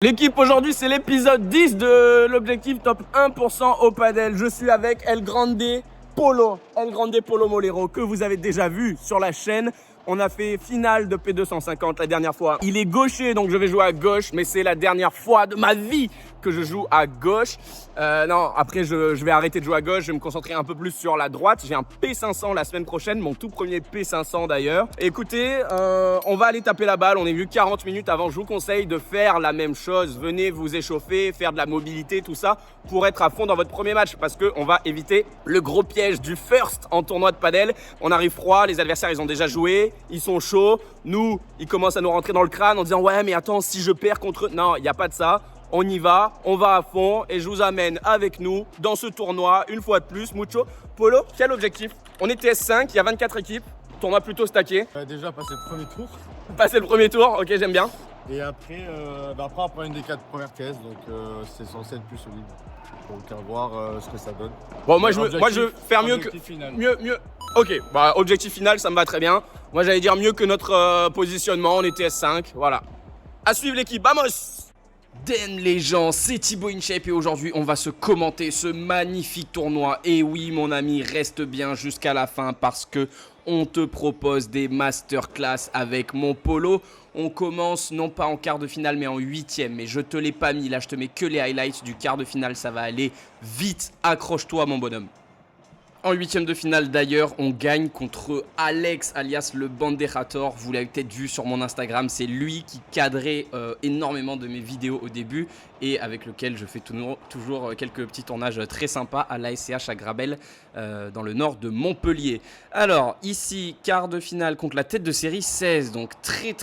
L'équipe aujourd'hui, c'est l'épisode 10 de l'objectif top 1% au padel. Je suis avec El Grande Polo Molero, que vous avez déjà vu sur la chaîne. On a fait finale de P250 la dernière fois. Il est gaucher, donc je vais jouer à gauche, mais c'est la dernière fois de ma vie que je joue à gauche. Non, après je vais arrêter de jouer à gauche, je vais me concentrer un peu plus sur la droite. J'ai un P500 la semaine prochaine, mon tout premier P500 d'ailleurs. Écoutez, on va aller taper la balle, on est venu 40 minutes avant. Je vous conseille de faire la même chose. Venez vous échauffer, faire de la mobilité, tout ça, pour être à fond dans votre premier match, parce qu'on va éviter le gros piège du first en tournoi de padel. On arrive froid, les adversaires ils ont déjà joué, ils sont chauds. Nous, ils commencent à nous rentrer dans le crâne en disant ouais mais attends, si je perds contre eux. Non, il n'y a pas de ça. On y va, on va à fond et je vous amène avec nous dans ce tournoi une fois de plus. Mucho. Polo, quel objectif? On est TS5, il y a 24 équipes, tournoi plutôt stacké. Déjà passer le premier tour. Passer le premier tour, ok, j'aime bien. Et après, on prend une des 4 premières caisses, donc c'est censé être plus solide. Donc à voir ce que ça donne. Bon, moi je veux faire mieux que. Final. Mieux. Ok, bah objectif final, ça me va très bien. Moi j'allais dire mieux que notre positionnement, on est TS5, voilà. À suivre l'équipe, vamos! Den les gens, c'est Thibaut InShape et aujourd'hui on va se commenter ce magnifique tournoi. Et oui mon ami, reste bien jusqu'à la fin parce que on te propose des masterclass avec mon Polo. On commence non pas en quart de finale mais en huitième, mais je te l'ai pas mis là, je te mets que les highlights du quart de finale, ça va aller vite, accroche-toi mon bonhomme. En huitième de finale d'ailleurs, on gagne contre Alex alias le Banderator. Vous l'avez peut-être vu sur mon Instagram, c'est lui qui cadrait énormément de mes vidéos au début et avec lequel je fais toujours quelques petits tournages très sympas à l'ASCH à Grabel dans le nord de Montpellier. Alors ici, quart de finale contre la tête de série 16, donc très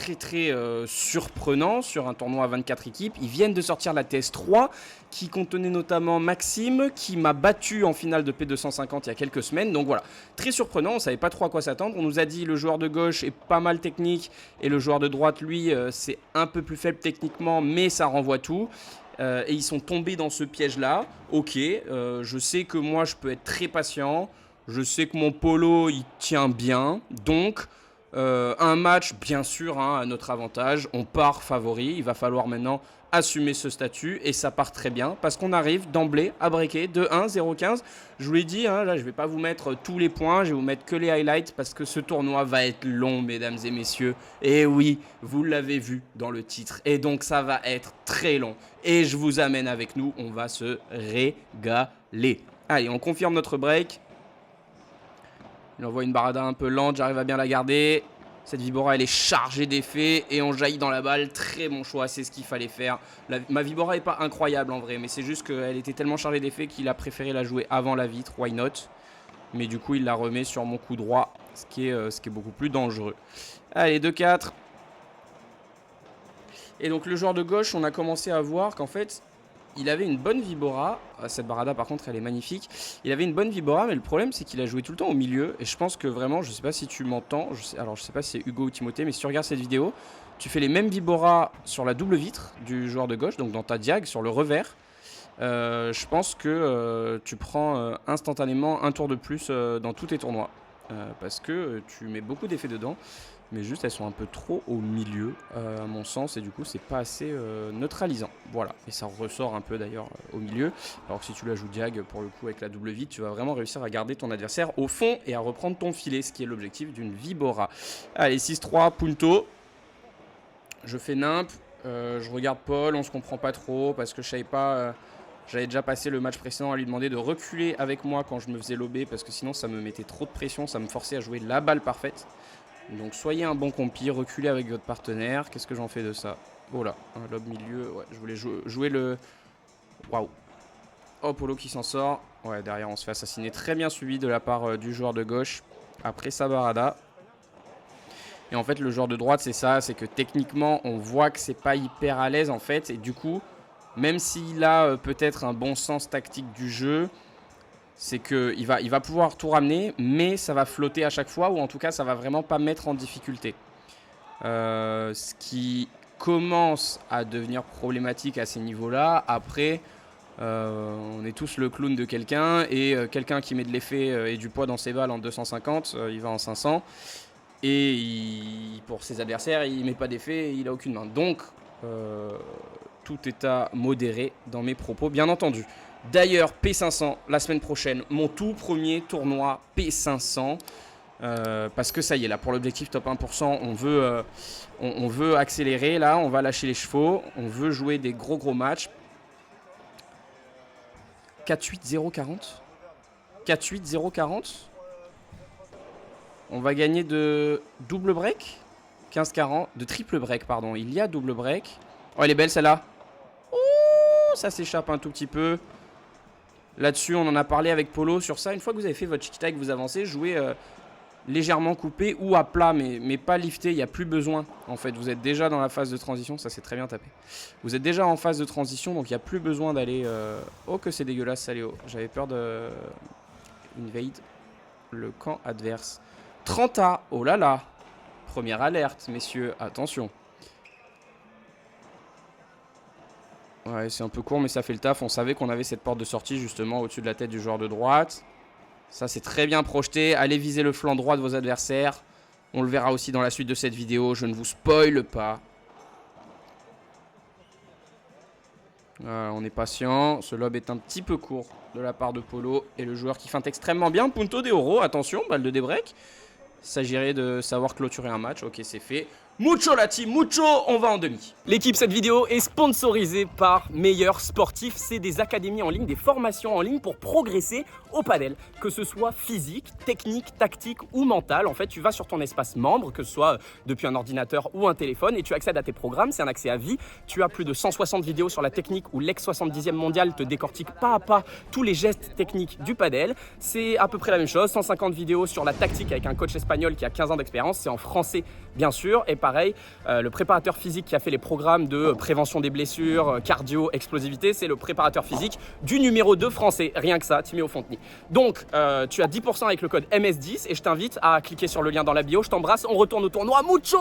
surprenant sur un tournoi à 24 équipes. Ils viennent de sortir la TS3 qui contenait notamment Maxime qui m'a battu en finale de P250 il y a quelques semaines. Donc voilà, très surprenant, on ne savait pas trop à quoi s'attendre. On nous a dit le joueur de gauche est pas mal technique et le joueur de droite, lui, c'est un peu plus faible techniquement, mais ça renvoie tout. Et ils sont tombés dans ce piège-là. Ok, je sais que moi, je peux être très patient. Je sais que mon Polo, il tient bien. Donc, un match, bien sûr, hein, à notre avantage. On part favori. Il va falloir maintenant assumer ce statut et ça part très bien parce qu'on arrive d'emblée à breaker 2-1, 0-15. Je vous l'ai dit, hein, là je vais pas vous mettre tous les points, je vais vous mettre que les highlights parce que ce tournoi va être long mesdames et messieurs. Et oui, vous l'avez vu dans le titre et donc ça va être très long et je vous amène avec nous, on va se régaler. Allez, on confirme notre break. Il envoie une barada un peu lente, j'arrive à bien la garder. Cette Vibora, elle est chargée d'effets et on jaillit dans la balle. Très bon choix, c'est ce qu'il fallait faire. Ma Vibora n'est pas incroyable en vrai, mais c'est juste qu'elle était tellement chargée d'effets qu'il a préféré la jouer avant la vitre. Why not? Mais du coup, il la remet sur mon coup droit, ce qui est beaucoup plus dangereux. Allez, 2-4. Et donc le joueur de gauche, on a commencé à voir qu'en fait, il avait une bonne Vibora. Cette barada par contre elle est magnifique. Il avait une bonne Vibora mais le problème c'est qu'il a joué tout le temps au milieu. Et je pense que vraiment, je sais pas si tu m'entends, alors je sais pas si c'est Hugo ou Timothée, mais si tu regardes cette vidéo, tu fais les mêmes Vibora sur la double vitre du joueur de gauche, donc dans ta diag, sur le revers. Je pense que tu prends instantanément un tour de plus dans tous tes tournois. Parce que tu mets beaucoup d'effets dedans. Mais juste elles sont un peu trop au milieu à mon sens et du coup c'est pas assez neutralisant. Voilà, et ça ressort un peu d'ailleurs au milieu. Alors que si tu la joues diag pour le coup avec la double vitre, tu vas vraiment réussir à garder ton adversaire au fond et à reprendre ton filet, ce qui est l'objectif d'une Vibora. Allez, 6-3, punto. Je fais nimp, je regarde Paul, on se comprend pas trop parce que je savais pas... J'avais déjà passé le match précédent à lui demander de reculer avec moi quand je me faisais lober parce que sinon ça me mettait trop de pression, ça me forçait à jouer la balle parfaite. Donc soyez un bon compi, reculez avec votre partenaire. Qu'est-ce que j'en fais de ça? Oh là, un lob milieu, ouais, je voulais jouer le... Waouh. Oh, Polo qui s'en sort. Ouais, derrière on se fait assassiner. Très bien suivi de la part du joueur de gauche après sa barada. Et en fait le joueur de droite c'est ça, c'est que techniquement on voit que c'est pas hyper à l'aise en fait. Et du coup, même s'il a peut-être un bon sens tactique du jeu, c'est qu'il va pouvoir tout ramener, mais ça va flotter à chaque fois, ou en tout cas, ça va vraiment pas mettre en difficulté. Ce qui commence à devenir problématique à ces niveaux-là. Après, on est tous le clown de quelqu'un, et quelqu'un qui met de l'effet et du poids dans ses balles en 250, il va en 500. Et pour ses adversaires, il met pas d'effet, il a aucune main. Donc, tout état modéré dans mes propos, bien entendu. D'ailleurs, P500, la semaine prochaine, mon tout premier tournoi P500. Parce que ça y est, là, pour l'objectif top 1%, on veut accélérer, là, on va lâcher les chevaux. On veut jouer des gros matchs. 4-8-0-40 4-8-0-40. On va gagner de double break 15-40, de triple break, pardon. Il y a double break. Oh, elle est belle celle-là. Ouh, ça s'échappe un tout petit peu. Là-dessus, on en a parlé avec Polo sur ça. Une fois que vous avez fait votre chiquita et que vous avancez, jouez légèrement coupé ou à plat, mais pas lifté. Il n'y a plus besoin, en fait. Vous êtes déjà dans la phase de transition. Ça, c'est très bien tapé. Vous êtes déjà en phase de transition, donc il n'y a plus besoin d'aller... Oh, que c'est dégueulasse, Saléo. J'avais peur de... Invade le camp adverse. 30A, oh là là. Première alerte, messieurs, attention. Ouais, c'est un peu court, mais ça fait le taf. On savait qu'on avait cette porte de sortie, justement, au-dessus de la tête du joueur de droite. Ça, c'est très bien projeté. Allez viser le flanc droit de vos adversaires. On le verra aussi dans la suite de cette vidéo. Je ne vous spoile pas. Voilà, on est patient. Ce lob est un petit peu court de la part de Polo. Et le joueur qui feinte extrêmement bien. Punto de Oro. Attention, balle de débreak. Il s'agirait de savoir clôturer un match. Ok, c'est fait. Mucho la team, mucho, on va en demi. L'équipe, cette vidéo est sponsorisée par Meilleur Sportif. C'est des académies en ligne, des formations en ligne pour progresser au padel. Que ce soit physique, technique, tactique ou mental. En fait, tu vas sur ton espace membre, que ce soit depuis un ordinateur ou un téléphone, et tu accèdes à tes programmes. C'est un accès à vie. Tu as plus de 160 vidéos sur la technique où l'ex-70e mondial te décortique pas à pas tous les gestes techniques du padel. C'est à peu près la même chose. 150 vidéos sur la tactique avec un coach espagnol qui a 15 ans d'expérience. C'est en français, bien sûr. Et pareil, le préparateur physique qui a fait les programmes de prévention des blessures, cardio, explosivité, c'est le préparateur physique du numéro 2 français. Rien que ça, Timéo Fontenay. Donc, tu as 10% avec le code MS10 et je t'invite à cliquer sur le lien dans la bio. Je t'embrasse, on retourne au tournoi. Mucho!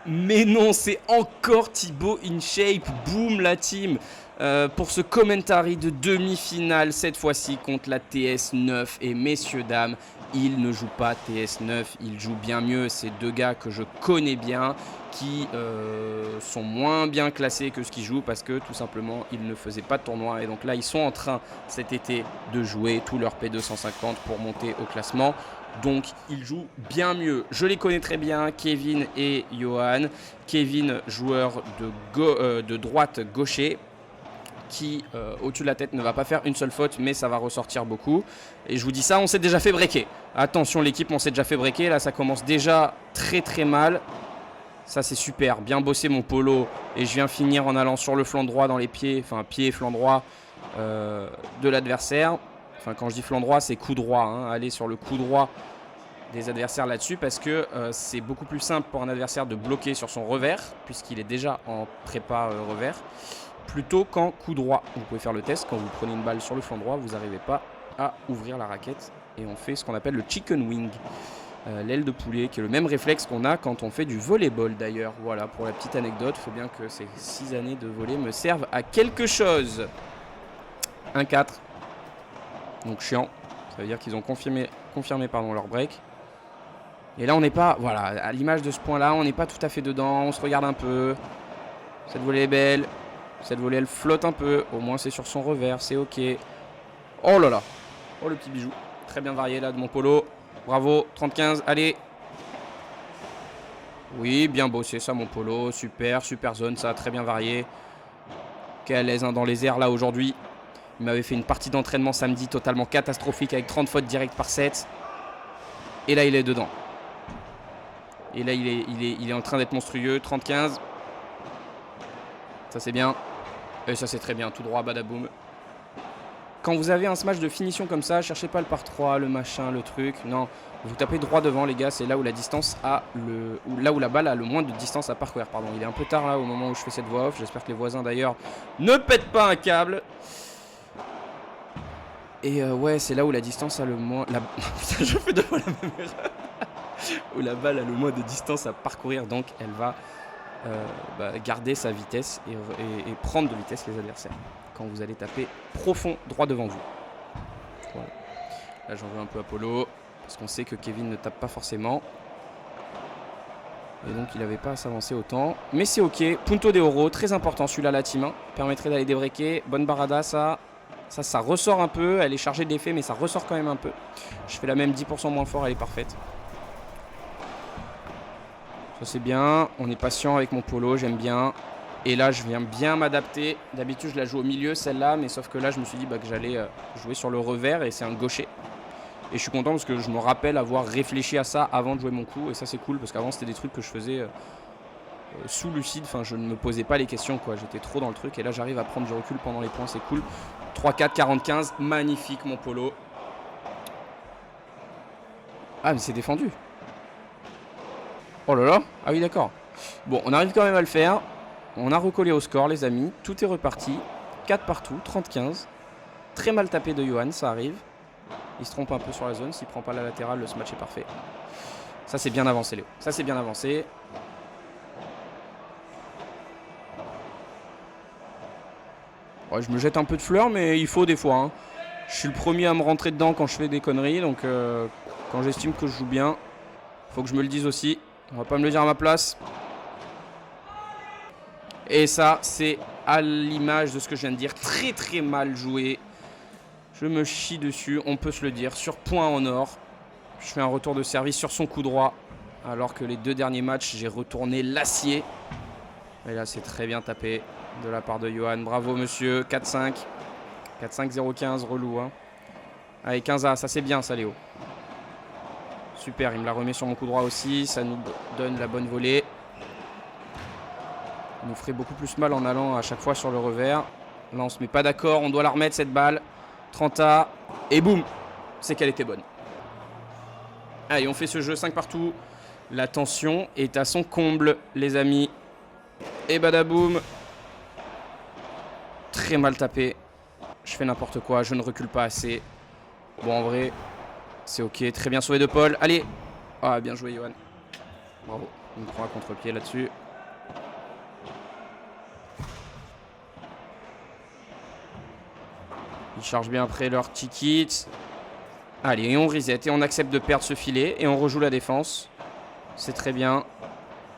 Mais non, c'est encore Thibaut InShape. Boum la team. Pour ce commentary de demi-finale, cette fois-ci contre la TS9. Et messieurs, dames, il ne joue pas TS9, il joue bien mieux. C'est deux gars que je connais bien, qui sont moins bien classés que ce qu'ils jouent parce que tout simplement, ils ne faisaient pas de tournoi. Et donc là, ils sont en train cet été de jouer tout leur P250 pour monter au classement. Donc, ils jouent bien mieux. Je les connais très bien, Kevin et Johan. Kevin, joueur de droite gaucher, qui au-dessus de la tête ne va pas faire une seule faute, mais ça va ressortir beaucoup. Et je vous dis ça, on s'est déjà fait breaker. Attention l'équipe, on s'est déjà fait breaker. Là, ça commence déjà très mal. Ça, c'est super. Bien bossé mon Polo. Et je viens finir en allant sur le flanc droit dans les pieds, enfin pied et flanc droit de l'adversaire. Enfin, quand je dis flanc droit, c'est coup droit. Hein. Aller sur le coup droit des adversaires là-dessus parce que c'est beaucoup plus simple pour un adversaire de bloquer sur son revers, puisqu'il est déjà en prépa revers, plutôt qu'en coup droit. Vous pouvez faire le test, quand vous prenez une balle sur le flanc droit, vous n'arrivez pas à ouvrir la raquette et on fait ce qu'on appelle le chicken wing, l'aile de poulet, qui est le même réflexe qu'on a quand on fait du volleyball d'ailleurs. Voilà, pour la petite anecdote, il faut bien que ces 6 années de volley me servent à quelque chose. 1-4, donc chiant, ça veut dire qu'ils ont confirmé leur break. Et là on n'est pas, voilà, à l'image de ce point là, on n'est pas tout à fait dedans, on se regarde un peu. Cette volée est belle. Cette volée, elle flotte un peu. Au moins, c'est sur son revers. C'est OK. Oh là là. Oh, le petit bijou. Très bien varié, là, de mon Polo. Bravo. 30-15. Allez. Oui, bien bossé, ça, mon Polo. Super. Super zone, ça. Très bien varié. Quel aise, hein, dans les airs, là, aujourd'hui. Il m'avait fait une partie d'entraînement samedi totalement catastrophique avec 30 fautes directes par set. Et là, il est dedans. Et là, il est en train d'être monstrueux. 30-15. Ça, c'est bien. Et ça, c'est très bien. Tout droit, badaboum. Quand vous avez un smash de finition comme ça, cherchez pas le par 3, le machin, le truc. Non, vous tapez droit devant, les gars. C'est là où la distance a là où la balle a le moins de distance à parcourir. Pardon, il est un peu tard là au moment où je fais cette voix off. J'espère que les voisins d'ailleurs ne pètent pas un câble. Et ouais, c'est là où la distance a le moins... Putain, je fais de fois la même erreur. Où la balle a le moins de distance à parcourir. Donc, elle va garder sa vitesse et prendre de vitesse les adversaires. Quand vous allez taper profond droit devant vous. Voilà. Là, j'en veux un peu à Polo. Parce qu'on sait que Kevin ne tape pas forcément. Et donc il n'avait pas à s'avancer autant. Mais c'est ok. Punto de Oro, très important celui-là, la team. Hein. Permettrait d'aller débreaker. Bonne barada, ça. Ça ressort un peu. Elle est chargée d'effet, mais ça ressort quand même un peu. Je fais la même 10% moins fort, elle est parfaite. Ça c'est bien. On est patient avec mon polo, j'aime bien. Et là, je viens bien m'adapter. D'habitude, je la joue au milieu, celle-là. Mais sauf que là, je me suis dit que j'allais jouer sur le revers. Et c'est un gaucher. Et je suis content parce que je me rappelle avoir réfléchi à ça avant de jouer mon coup. Et ça, c'est cool parce qu'avant, c'était des trucs que je faisais sous lucide. Enfin, je ne me posais pas les questions, quoi. J'étais trop dans le truc. Et là, j'arrive à prendre du recul pendant les points. C'est cool. 3-4, 40-15. Magnifique, mon polo. Ah, mais c'est défendu. Oh là là. Ah oui, d'accord. Bon, on arrive quand même à le faire. On a recollé au score, les amis. Tout est reparti. 4 partout, 30-15. Très mal tapé de Johan, ça arrive. Il se trompe un peu sur la zone. S'il prend pas la latérale, ce match est parfait. Ça, c'est bien avancé, Léo. Ça, c'est bien avancé. Ouais, je me jette un peu de fleurs, mais il faut des fois. Hein. Je suis le premier à me rentrer dedans quand je fais des conneries. Donc, quand j'estime que je joue bien, faut que je me le dise aussi. On va pas me le dire à ma place. Et ça, c'est à l'image de ce que je viens de dire. Très, très mal joué. Je me chie dessus, on peut se le dire. Sur point en or. Je fais un retour de service sur son coup droit. Alors que les 2 derniers matchs, j'ai retourné l'acier. Et là, c'est très bien tapé de la part de Johan. Bravo, monsieur. 4-5. 4-5-0-15, relou. Hein. Allez, 15A, ça c'est bien, ça, Léo. Super, il me la remet sur mon coup droit aussi. Ça nous donne la bonne volée. Il nous ferait beaucoup plus mal en allant à chaque fois sur le revers. Là, on se met pas d'accord. On doit la remettre, cette balle. 30A. Et boum. C'est qu'elle était bonne. Allez, on fait ce jeu 5 partout. La tension est à son comble, les amis. Et badaboum. Très mal tapé. Je fais n'importe quoi. Je ne recule pas assez. Bon, en vrai, c'est ok. Très bien sauvé de Paul. Allez. Ah, bien joué, Johan. Bravo. Il me prend à contre-pied là-dessus. Ils chargent bien après leur ticket. Allez, et on reset et on accepte de perdre ce filet et on rejoue la défense. C'est très bien.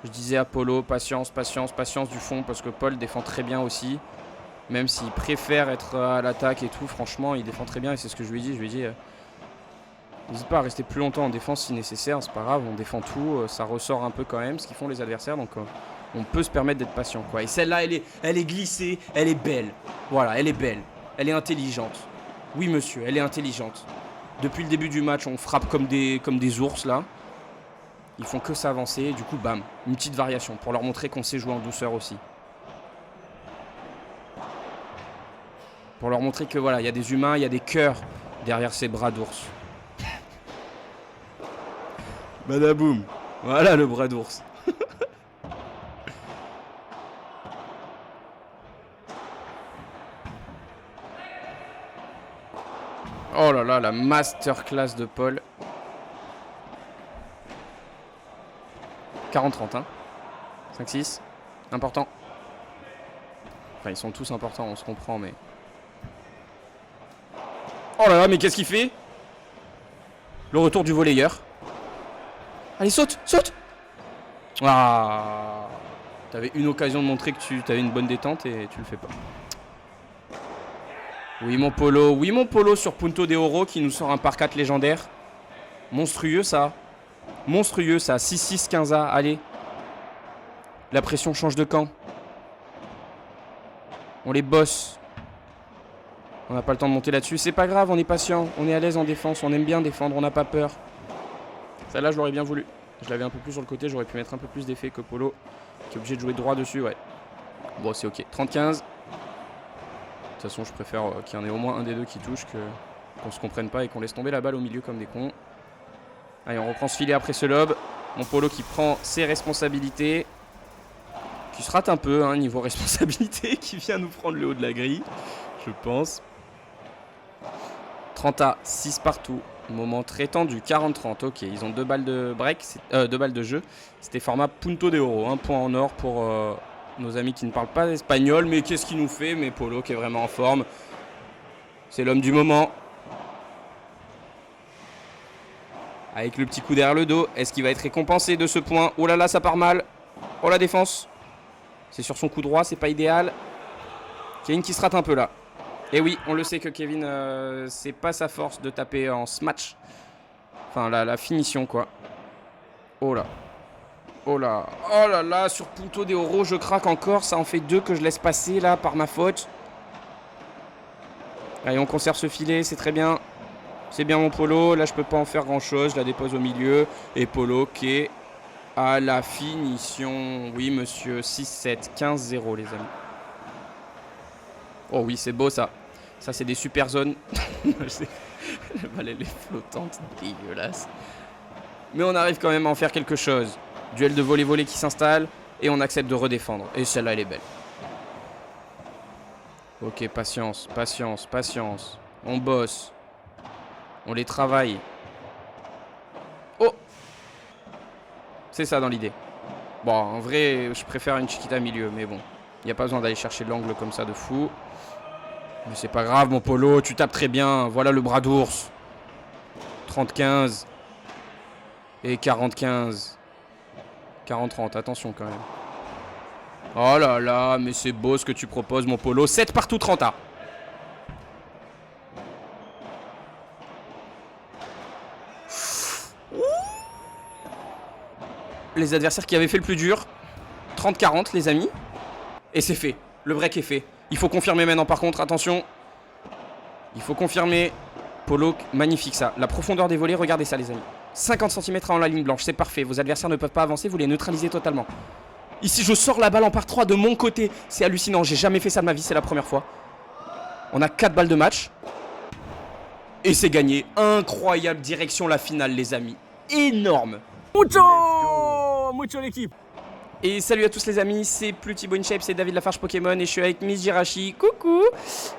Je disais à Polo, patience, patience, patience du fond parce que Paul défend très bien aussi. Même s'il préfère être à l'attaque et tout, franchement, il défend très bien et c'est ce que je lui ai dit. Je lui ai dit, n'hésite pas à rester plus longtemps en défense si nécessaire, c'est pas grave, on défend tout. Ça ressort un peu quand même ce qu'ils font les adversaires, donc on peut se permettre d'être patient, quoi. Et celle-là, elle est glissée, elle est belle. Voilà, elle est belle. Elle est intelligente. Oui, monsieur, elle est intelligente. Depuis le début du match, on frappe comme des ours, là. Ils font que s'avancer. Du coup, bam, une petite variation pour leur montrer qu'on sait jouer en douceur aussi. Pour leur montrer que, voilà, il y a des humains, il y a des cœurs derrière ces bras d'ours. Badaboum. Voilà le bras d'ours. Oh là là, la masterclass de Paul. 40-30, hein. 5-6. Important. Enfin, ils sont tous importants, on se comprend, mais... Oh là là, mais qu'est-ce qu'il fait? Le retour du volleyeur. Allez, saute, saute. Ah. T'avais une occasion de montrer que tu avais une bonne détente et tu le fais pas. Oui mon polo sur Punto de Oro qui nous sort un par 4 légendaire. Monstrueux ça. Monstrueux ça. 6-6 15A. Allez. La pression change de camp. On les bosse. On n'a pas le temps de monter là-dessus. C'est pas grave, on est patient. On est à l'aise en défense. On aime bien défendre. On n'a pas peur. Celle-là, je l'aurais bien voulu. Je l'avais un peu plus sur le côté. J'aurais pu mettre un peu plus d'effet que Polo, qui est obligé de jouer droit dessus. Ouais. Bon, c'est ok. 30-15. De toute façon, je préfère qu'il y en ait au moins un des deux qui touche qu'on se comprenne pas et qu'on laisse tomber la balle au milieu comme des cons. Allez, on reprend ce filet après ce lob. Mon Polo qui prend ses responsabilités. Qui se rate un peu, hein, niveau responsabilité, qui vient nous prendre le haut de la grille, je pense. 30A, 6 partout. Moment très tendu, 40-30. Ok, ils ont 2 balles de break, 2 balles de jeu. C'était format Punto de Oro. Un point en or pour nos amis qui ne parlent pas espagnol. Mais qu'est-ce qu'il nous fait? Mais Polo qui est vraiment en forme. C'est l'homme du moment. Avec le petit coup derrière le dos. Est-ce qu'il va être récompensé de ce point? Oh là là, ça part mal. Oh la défense. C'est sur son coup droit, c'est pas idéal. Kevin qui se rate un peu là. Et oui, on le sait que Kevin, c'est pas sa force de taper en smash. Enfin, la finition quoi. Oh là. Oh là. Oh là là, sur Punto de Oro, je craque encore. Ça en fait 2 que je laisse passer là par ma faute. Allez, on conserve ce filet, c'est très bien. C'est bien mon Polo. Là, je peux pas en faire grand chose. Je la dépose au milieu. Et Polo qui est à la finition. Oui, monsieur. 6-7. 15-0, les amis. Oh oui, c'est beau ça. Ça, c'est des super zones. La balle, elle est flottante. Dégueulasse. Mais on arrive quand même à en faire quelque chose. Duel de volley-volley qui s'installe. Et on accepte de redéfendre. Et celle-là, elle est belle. Ok, patience, patience, patience. On bosse. On les travaille. Oh! C'est ça dans l'idée. Bon, en vrai, je préfère une Chiquita milieu, mais bon. Il n'y a pas besoin d'aller chercher l'angle comme ça de fou. Mais c'est pas grave, mon Polo, tu tapes très bien. Voilà le bras d'ours. 30-15. Et 40-15. 40-30, attention quand même. Oh là là, mais c'est beau ce que tu proposes, mon Polo. 7 partout, 30A. Les adversaires qui avaient fait le plus dur. 30-40, les amis. Et c'est fait. Le break est fait. Il faut confirmer maintenant, par contre. Attention. Il faut confirmer. Polo, magnifique ça. La profondeur des volets, regardez ça, les amis. 50 cm avant la ligne blanche, c'est parfait. Vos adversaires ne peuvent pas avancer, vous les neutralisez totalement. Ici, je sors la balle en par 3 de mon côté. C'est hallucinant, j'ai jamais fait ça de ma vie, c'est la première fois. On a 4 balles de match. Et c'est gagné. Incroyable direction la finale, les amis. Énorme. Mucho! Mucho l'équipe. Et salut à tous les amis, c'est plus Thibaut InShape, c'est David Lafarge Pokémon et je suis avec Miss Jirachi. Coucou!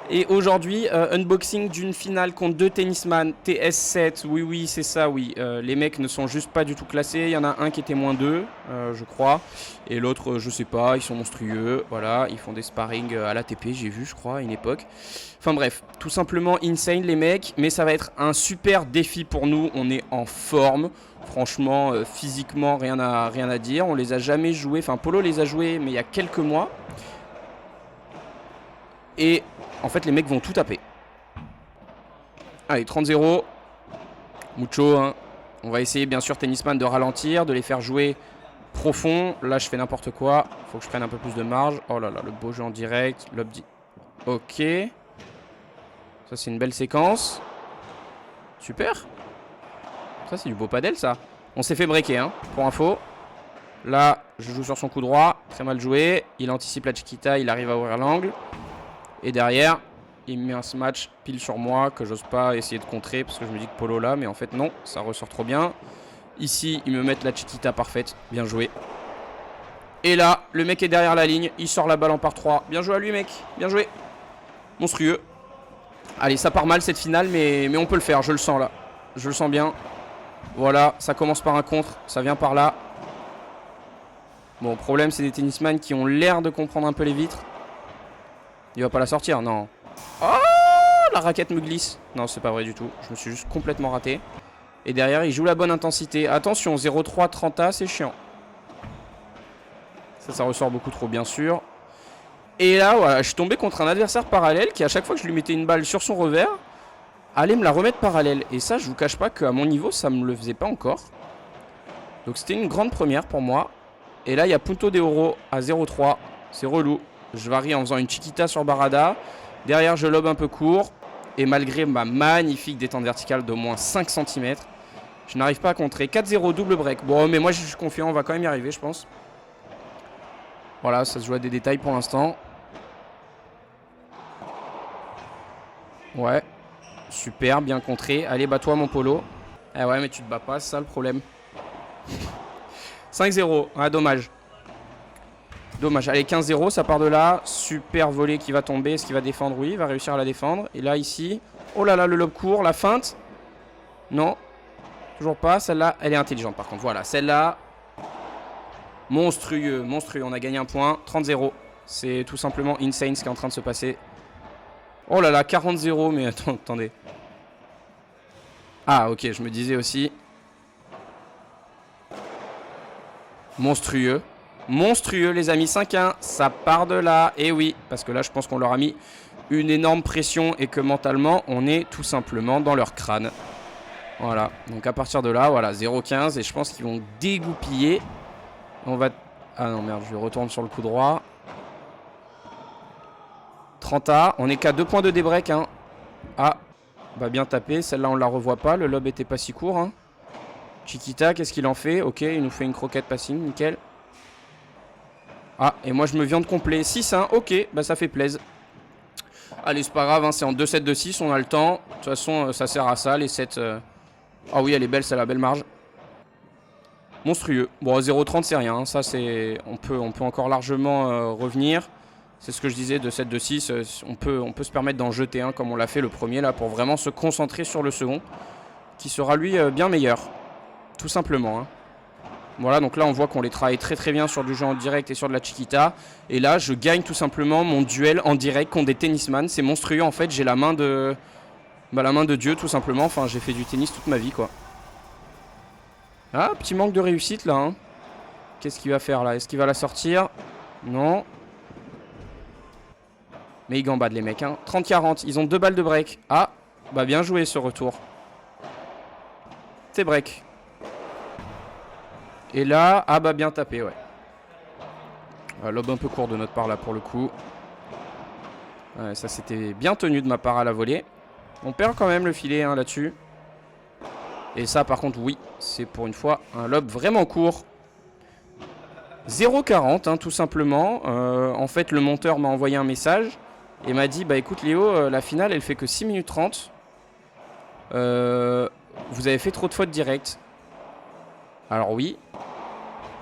Et aujourd'hui, unboxing d'une finale contre 2 tennisman TS7. Oui, c'est ça, oui. Les mecs ne sont juste pas du tout classés. Il y en a un qui était -2, je crois. Et l'autre, je sais pas, ils sont monstrueux. Voilà, ils font des sparring à l'ATP, j'ai vu, je crois, à une époque. Enfin bref, tout simplement insane les mecs. Mais ça va être un super défi pour nous. On est en forme. Franchement, physiquement, rien à dire. On les a jamais joués. Enfin, Polo les a joués, mais il y a quelques mois. Et en fait, les mecs vont tout taper. Allez, 30-0. Mucho, hein. On va essayer, bien sûr, Tennisman de ralentir, de les faire jouer profond. Là, je fais n'importe quoi. Faut que je prenne un peu plus de marge. Oh là là, le beau jeu en direct. Ok. Ça, c'est une belle séquence. Super. Ça, c'est du beau padel, ça. On s'est fait breaker, hein, pour info. Là, je joue sur son coup droit. Très mal joué. Il anticipe la Chiquita. Il arrive à ouvrir l'angle. Et derrière, il me met un smash pile sur moi que j'ose pas essayer de contrer parce que je me dis que Polo là. Mais en fait, non. Ça ressort trop bien. Ici, ils me mettent la Chiquita parfaite. Bien joué. Et là, le mec est derrière la ligne. Il sort la balle en par 3. Bien joué à lui, mec. Bien joué. Monstrueux. Allez, ça part mal cette finale. Mais on peut le faire. Je le sens là. Je le sens bien. Voilà, ça commence par un contre, ça vient par là. Bon, problème, c'est des tennisman qui ont l'air de comprendre un peu les vitres. Il va pas la sortir, non. Oh, la raquette me glisse. Non, c'est pas vrai du tout. Je me suis juste complètement raté. Et derrière, il joue la bonne intensité. Attention, 0-3, 30A, c'est chiant. Ça ressort beaucoup trop, bien sûr. Et là, voilà, je suis tombé contre un adversaire parallèle qui, à chaque fois que je lui mettais une balle sur son revers, allez me la remettre parallèle. Et ça, je vous cache pas qu'à mon niveau, ça me le faisait pas encore. Donc c'était une grande première pour moi. Et là, il y a Punto de Oro à 0-3. C'est relou. Je varie en faisant une Chiquita sur Barada. Derrière, je lobe un peu court. Et malgré ma magnifique détente verticale d'au moins 5 cm, je n'arrive pas à contrer. 4-0, double break. Bon, mais moi, je suis confiant. On va quand même y arriver, je pense. Voilà, ça se joue à des détails pour l'instant. Ouais. Super, bien contré. Allez, bats-toi, mon Polo. Eh ouais, mais tu te bats pas, c'est ça le problème. 5-0. Ah, dommage. Dommage. Allez, 15-0, ça part de là. Super volée qui va tomber. Est-ce qu'il va défendre? Oui, il va réussir à la défendre. Et là, ici. Oh là là, le lob court, la feinte. Non. Toujours pas. Celle-là, elle est intelligente par contre. Voilà, celle-là. Monstrueux, monstrueux. On a gagné un point. 30-0. C'est tout simplement insane ce qui est en train de se passer. Oh là là, 40-0, mais attendez. Ah, ok, je me disais aussi. Monstrueux. Monstrueux les amis, 5-1, ça part de là. Et oui, parce que là je pense qu'on leur a mis une énorme pression et que mentalement on est tout simplement dans leur crâne. Voilà, donc à partir de là, voilà, 0-15 et je pense qu'ils vont dégoupiller. On va... Ah non merde, je retourne sur le coup droit. 30A, on est qu'à 2 points de débreak. Hein. Ah, bah bien tapé, celle-là on la revoit pas, le lob était pas si court. Hein. Chiquita, qu'est-ce qu'il en fait? Ok, il nous fait une croquette passing, nickel. Ah, et moi je me viande complet. 6-1, ok, bah ça fait plaisir. Allez, c'est pas grave, hein, c'est en 2-7 de 6, on a le temps. De toute façon, ça sert à ça, les 7. Ah oui, elle est belle, c'est la belle marge. Monstrueux. Bon, 0-30, c'est rien. Hein. Ça, c'est... On peut encore largement revenir. C'est ce que je disais, de 7 de 6. On peut se permettre d'en jeter un, comme on l'a fait le premier, là, pour vraiment se concentrer sur le second, qui sera, lui, bien meilleur. Tout simplement. Hein. Voilà, donc là on voit qu'on les travaille très très bien sur du jeu en direct et sur de la chiquita. Et là je gagne tout simplement mon duel en direct contre des tennisman. C'est monstrueux en fait, j'ai la main de... la main de Dieu tout simplement. Enfin j'ai fait du tennis toute ma vie quoi. Ah, petit manque de réussite là. Hein. Qu'est-ce qu'il va faire là? Est-ce qu'il va la sortir? Non. Mais ils gambadent les mecs. Hein. 30-40, ils ont 2 balles de break. Ah, bah bien joué ce retour. C'est break. Et là, ah bah bien tapé, ouais. Lob un peu court de notre part là pour le coup. Ouais, ça c'était bien tenu de ma part à la volée. On perd quand même le filet hein, là-dessus. Et ça par contre, oui, c'est pour une fois un lob vraiment court. 0,40 hein, tout simplement. En fait, le monteur m'a envoyé un message et m'a dit, bah écoute Léo, la finale elle fait que 6 minutes 30. Vous avez fait trop de fautes directes. Alors oui.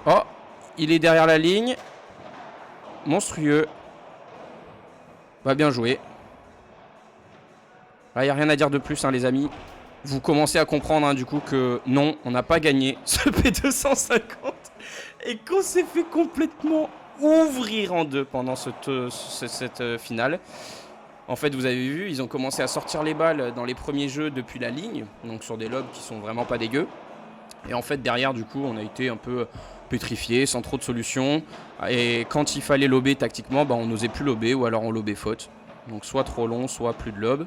Oh, il est derrière la ligne. Monstrueux. Bah bien joué. Là, il n'y a rien à dire de plus, hein, les amis. Vous commencez à comprendre, hein, du coup, que non, on n'a pas gagné ce P250. Et qu'on s'est fait complètement ouvrir en deux pendant cette finale. En fait, vous avez vu, ils ont commencé à sortir les balles dans les premiers jeux depuis la ligne. Donc sur des lobes qui sont vraiment pas dégueux. Et en fait, derrière, du coup, on a été un peu pétrifié, sans trop de solutions. Et quand il fallait lober tactiquement, bah, on n'osait plus lober ou alors on lobait faute. Donc soit trop long, soit plus de lob.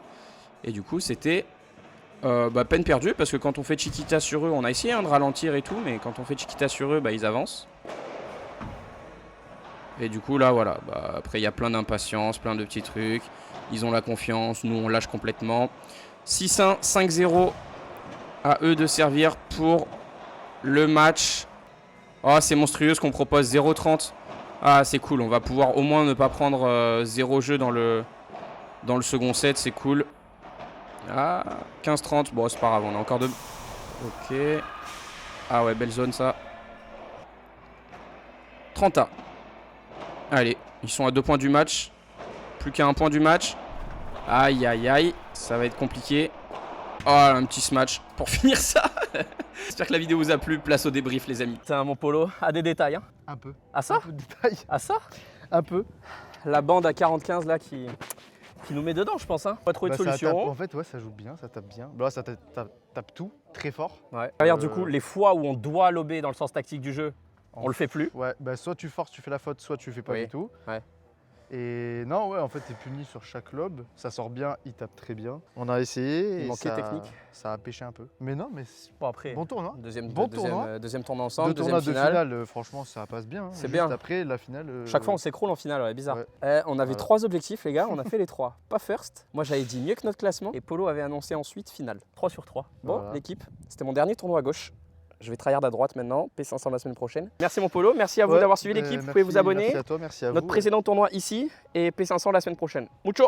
Et du coup, c'était peine perdue parce que quand on fait chiquita sur eux, on a essayé hein, de ralentir et tout, mais quand on fait chiquita sur eux, bah, ils avancent. Et du coup, là, voilà. Bah, après, il y a plein d'impatience, plein de petits trucs. Ils ont la confiance, nous, on lâche complètement. 6-1, 5-0 à eux de servir pour le match. Oh, c'est monstrueux ce qu'on propose, 0-30. Ah, c'est cool, on va pouvoir au moins ne pas prendre 0 jeu dans le second set, c'est cool. Ah, 15-30, bon, c'est pas grave, on a encore deux. Ok. Ah ouais, belle zone ça. 30A. Allez, ils sont à 2 points du match. Plus qu'à 1 point du match. Aïe, aïe, aïe, ça va être compliqué. Oh, un petit smash pour finir ça. J'espère que la vidéo vous a plu. Place au débrief, les amis. Tiens, mon polo a des détails. Hein. Un peu. À ça? Un peu de détails. À ça? Un peu. La bande à 40-15 là qui nous met dedans, je pense. Hein. Pas trouver de solution. En fait, ouais, ça joue bien, ça tape bien. Là, ça tape tout, très fort. Ouais. Regarde, du coup, les fois où on doit lober dans le sens tactique du jeu, on le fait plus. Ouais, bah, soit tu forces, tu fais la faute, soit tu fais pas Oui. du tout. Ouais. Et non, ouais, en fait, t'es puni sur chaque lob. Ça sort bien, il tape très bien. On a essayé. Il manquait technique. Ça a pêché un peu. Mais non, mais Bon, après, bon tournoi. deuxième Bon tournoi. Deuxième tournoi ensemble, Deux tournois deuxième de finale. finale, franchement, ça passe bien. Hein. C'est Juste bien. Après, la finale. Chaque fois, on s'écroule en finale, ouais, bizarre. Ouais. On avait 3 objectifs, les gars, on a fait les 3. Pas first. Moi, j'avais dit mieux que notre classement. Et Polo avait annoncé ensuite finale. 3 sur 3. Bon, Voilà. l'équipe, c'était mon dernier tournoi à gauche. Je vais tryhard à droite maintenant. P500 la semaine prochaine. Merci, mon Polo. Merci à vous d'avoir suivi l'équipe. Vous pouvez vous abonner. Merci à toi, merci à vous. Notre précédent tournoi ici et P500 la semaine prochaine. Mucho!